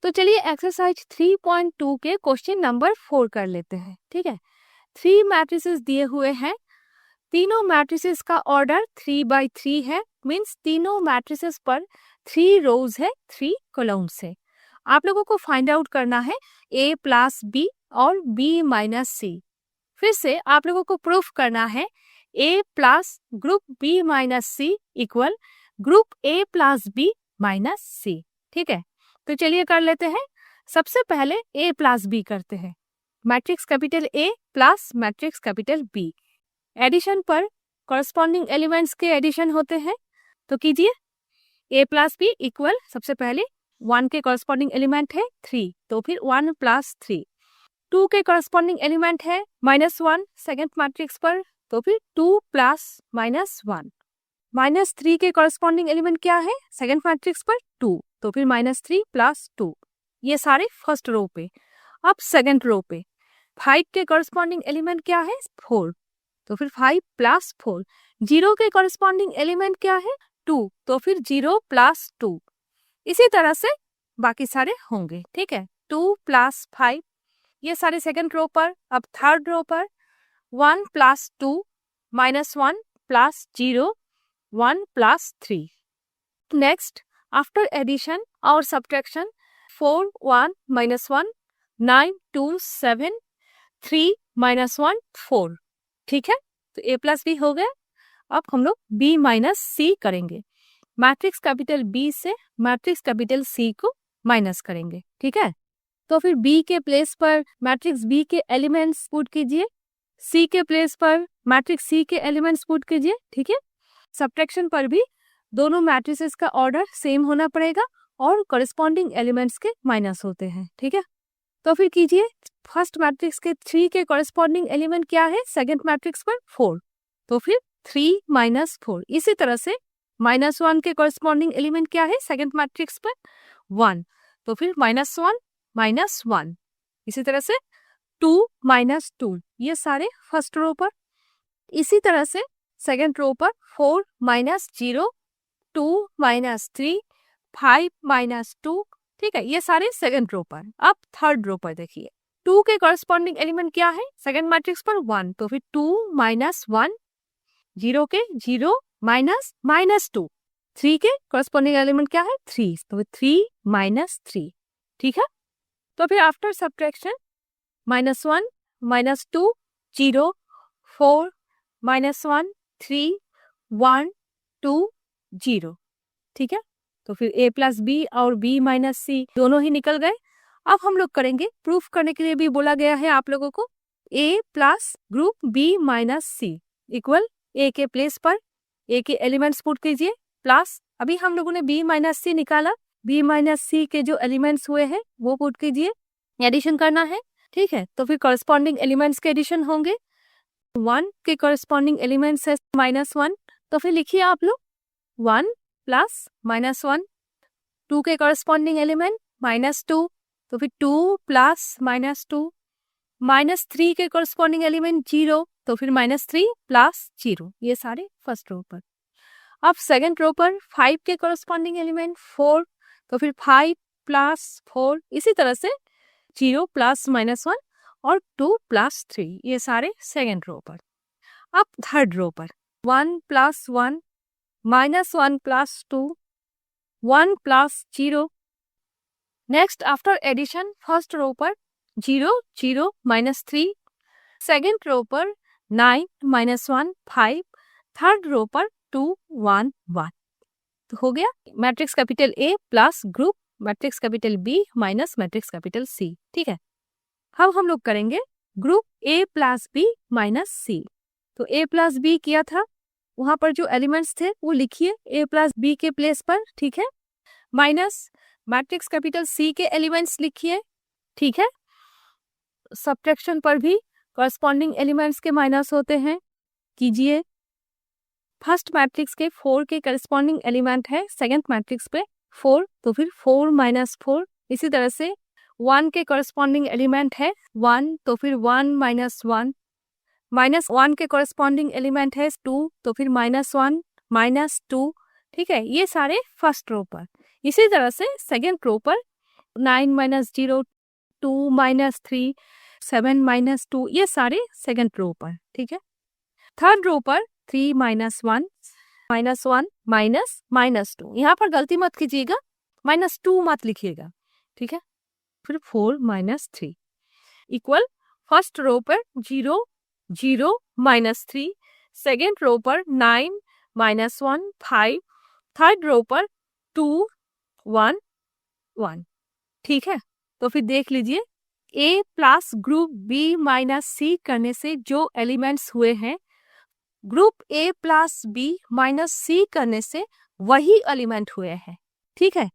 तो चलिए एक्सरसाइज 3.2 के क्वेश्चन नंबर 4 कर लेते हैं। ठीक है, 3 मैट्रिसेस दिए हुए हैं। तीनों मैट्रिसेस का ऑर्डर 3/3 है, मींस तीनों मैट्रिसेस पर 3 रोज है, 3 कॉलम्स है। आप लोगों को फाइंड आउट करना है A प्लस B और B माइनस C। फिर से आप लोगों को प्रूफ करना है A plus group B minus C equal group A plus B minus C। ठीक है, तो चलिए कर लेते हैं। सबसे पहले A प्लस B करते हैं। Matrix capital A plus matrix capital B। Addition पर कॉरस्पॉन्डिंग एलिमेंट्स के एडिशन होते हैं, तो कीजिए। A प्लस B इक्वल सबसे पहले 1 के कॉरस्पॉन्डिंग एलिमेंट है 3, तो फिर 1 प्लस 3। 2 के कॉरस्पॉन्डिंग एलिमेंट है -1 सेकेंड मैट्रिक्स पर, तो फिर 2 प्लस -1। -3 के कॉरस्पॉन्डिंग एलिमेंट क्या है सेकेंड मैट्रिक्स पर 2, तो फिर -3 प्लस 2। ये सारे फर्स्ट रो पे। अब सेकेंड रो पे 5 के कॉरस्पॉन्डिंग एलिमेंट क्या है 4, तो फिर 5 प्लस 4। 0 के कॉरस्पॉन्डिंग एलिमेंट क्या है 2, तो फिर 0 प्लस 2। इसी तरह से बाकी सारे होंगे। ठीक है, 2 प्लस 5 ये सारे सेकेंड रो पर। अब थर्ड रो पर 1 plus 2 -1 plus 0 1 plus 3। Next after addition और सब्ट्रैक्शन 4 1 -1 9 2 7 3 -1 4। ठीक है, तो A प्लस B हो गया। अब हम लोग B माइनस C करेंगे। मैट्रिक्स कैपिटल B से मैट्रिक्स कैपिटल C को माइनस करेंगे। ठीक है, तो फिर B के प्लेस पर मैट्रिक्स B के एलिमेंट्स पुट कीजिए, C के प्लेस पर मैट्रिक्स C के एलिमेंट्स पुट कीजिए। ठीक है, सब्ट्रैक्शन पर भी दोनों मैट्रिसेस का ऑर्डर सेम होना पड़ेगा और कॉरस्पॉन्डिंग एलिमेंट्स के माइनस होते हैं। ठीक है, तो फिर कीजिए। फर्स्ट मैट्रिक्स के 3 के कॉरस्पॉन्डिंग एलिमेंट क्या है सेकंड मैट्रिक्स पर 4, तो फिर 3 -4। इसी तरह से -1 के कॉरस्पॉन्डिंग एलिमेंट क्या है सेकंड मैट्रिक्स पर 1, तो फिर -1 -1। इसी तरह से 2 -2 ये सारे फर्स्ट रो पर। इसी तरह से सेकेंड रो पर 4 -0 2 -3 5 -2। ठीक है, ये सारे सेकेंड रो पर। अब थर्ड रो पर देखिए, 2 के कॉरस्पॉन्डिंग एलिमेंट क्या है सेकेंड मैट्रिक्स पर 1, तो फिर 2 -1। 0 के 0 -2। 3 के कॉरस्पॉन्डिंग एलिमेंट क्या है 3, तो फिर 3 -3। ठीक है, तो फिर आफ्टर सब्ट्रैक्शन -1 -2 0 4 -1 3 1 2 0। ठीक है, तो फिर A प्लस B और B माइनस C दोनों ही निकल गए। अब हम लोग करेंगे, प्रूफ करने के लिए भी बोला गया है आप लोगों को, A plus group B minus C equal A के प्लेस पर A के एलिमेंट्स पुट कीजिए, प्लस अभी हम लोगों ने B माइनस C निकाला, B माइनस C के जो एलिमेंट्स हुए हैं वो पुट कीजिए, एडिशन करना है। ठीक है, तो फिर कॉरस्पॉन्डिंग एलिमेंट्स के एडिशन होंगे। 1 के कॉरस्पॉन्डिंग एलिमेंट्स है -1, तो फिर लिखिए आप लोग 1 प्लस -1। 2 के कॉरस्पॉन्डिंग एलिमेंट -2, तो फिर 2 प्लस -2। -3 के कॉरस्पॉन्डिंग एलिमेंट 0, तो फिर -3 प्लस 0। ये सारे फर्स्ट रो पर। अब सेकेंड रो पर 5 के कॉरस्पॉन्डिंग एलिमेंट 4, तो फिर 5 प्लस 4। इसी तरह से 0 प्लस -1 और 2 प्लस 3, ये सारे सेकेंड रो पर। अब थर्ड रो पर 1 plus 1 -1 plus 2 1 plus 0। Next after addition first row पर 0 0 -3, सेकेंड रो पर 9 -1 5, थर्ड रो पर 2 1 1। तो हो गया matrix capital A plus group matrix capital B minus matrix capital C। ठीक है, अब हम लोग करेंगे group A plus B minus C। तो A प्लस B किया था, वहां पर जो एलिमेंट्स थे वो लिखिए A प्लस B के प्लेस पर। ठीक है, माइनस मैट्रिक्स कैपिटल C के एलिमेंट्स लिखिए। ठीक है, सब्ट्रैक्शन पर भी कॉरस्पॉन्डिंग एलिमेंट्स के माइनस होते हैं, कीजिए। फर्स्ट मैट्रिक्स के 4 के कॉरस्पॉन्डिंग एलिमेंट है सेकंड मैट्रिक्स पे 4, तो फिर 4 -4। इसी तरह से 1 के कॉरस्पॉन्डिंग एलिमेंट है 1, तो फिर 1 -1। -1 के कॉरस्पॉन्डिंग एलिमेंट है 2, तो फिर -1 -2। ठीक है, ये सारे फर्स्ट रो पर। इसी तरह से सेकेंड रो पर 9 माइनस 0, 2 माइनस 3, 7 माइनस 2, ये सारे सेकंड रो पर, ठीक है। थर्ड रो पर 3 माइनस 1, माइनस 1 माइनस माइनस 2, यहाँ पर गलती मत कीजिएगा, माइनस 2 मत लिखिएगा, ठीक है। फिर 4 माइनस 3 इक्वल फर्स्ट रो पर 0 0 माइनस 3, सेकेंड रो पर 9 माइनस 1 5, थर्ड रो पर 2 1 1, ठीक है। तो फिर देख लीजिए, A plus group B minus C करने से जो एलिमेंट्स हुए हैं, group A plus B minus C करने से वही एलिमेंट हुए हैं, ठीक है।